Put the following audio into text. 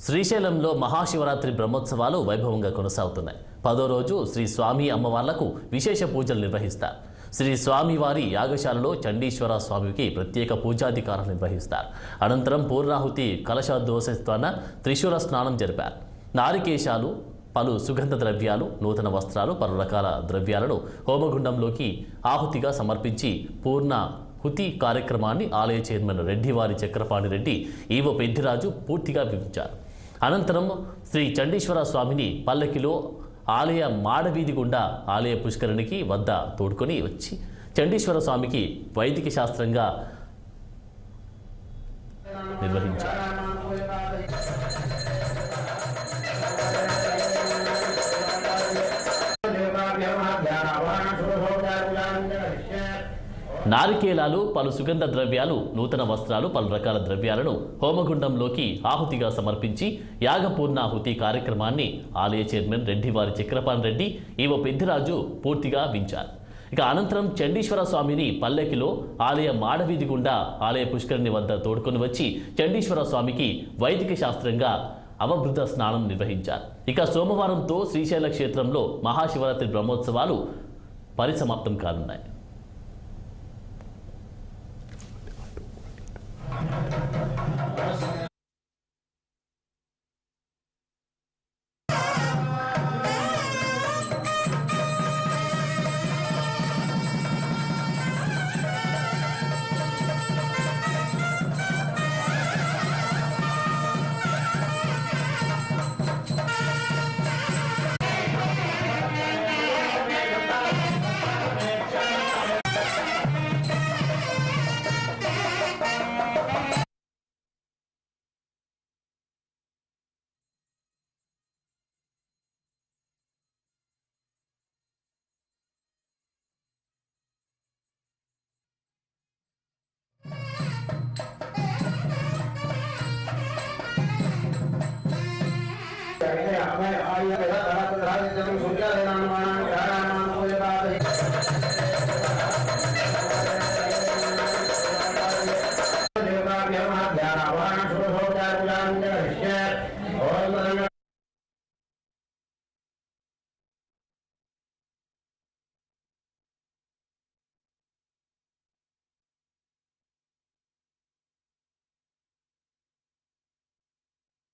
శ్రీశైలంలో మహాశివరాత్రి బ్రహ్మోత్సవాలు వైభవంగా కొనసాగుతున్నాయి. 10వ రోజు శ్రీ స్వామి అమ్మవార్లకు విశేష పూజలు నిర్వహిస్తారు. శ్రీ స్వామివారి యాగశాలలో చండీశ్వర స్వామికి ప్రత్యేక పూజాధికారాలు నిర్వహిస్తారు. అనంతరం పూర్ణాహుతి కలశోద్భవస్థాన త్రిశూల స్నానం జరిపారు. నారికేశాలు, పలు సుగంధ ద్రవ్యాలు, నూతన వస్త్రాలు, పలు రకాల ద్రవ్యాలను హోమగుండంలోకి ఆహుతిగా సమర్పించి పూర్ణాహుతి కార్యక్రమాన్ని ఆలయ చైర్మన్ రెడ్డివారి చక్రపాణి రెడ్డి, ఈవో పెద్దిరాజు పూర్తిగా వివరించారు. అనంతరం శ్రీ చండీశ్వర స్వామిని పల్లకిలో ఆలయ మాడవీధి గుండా ఆలయ పుష్కరిణికి వద్ద తోడుకొని వచ్చి చండీశ్వర స్వామికి వైదిక శాస్త్రంగా నిర్వహించారు. నారికేలాలు, పలు సుగంధ ద్రవ్యాలు, నూతన వస్త్రాలు, పలు రకాల ద్రవ్యాలను హోమగుండంలోకి ఆహుతిగా సమర్పించి యాగపూర్ణాహుతి కార్యక్రమాన్ని ఆలయ చైర్మన్ రెడ్డివారి చక్రపాణి రెడ్డి, ఈవో పెద్దిరాజు పూర్తిగా వించారు. ఇక అనంతరం చండీశ్వర స్వామిని పల్లెకిలో ఆలయ మాడవీధి గుండా ఆలయ పుష్కరిణి వద్ద తోడుకొని వచ్చి చండీశ్వర స్వామికి వైదిక శాస్త్రంగా అవబృద్ధ స్నానం నిర్వహించారు. ఇక సోమవారంతో శ్రీశైల క్షేత్రంలో మహాశివరాత్రి బ్రహ్మోత్సవాలు పరిసమాప్తం కానున్నాయి. मैं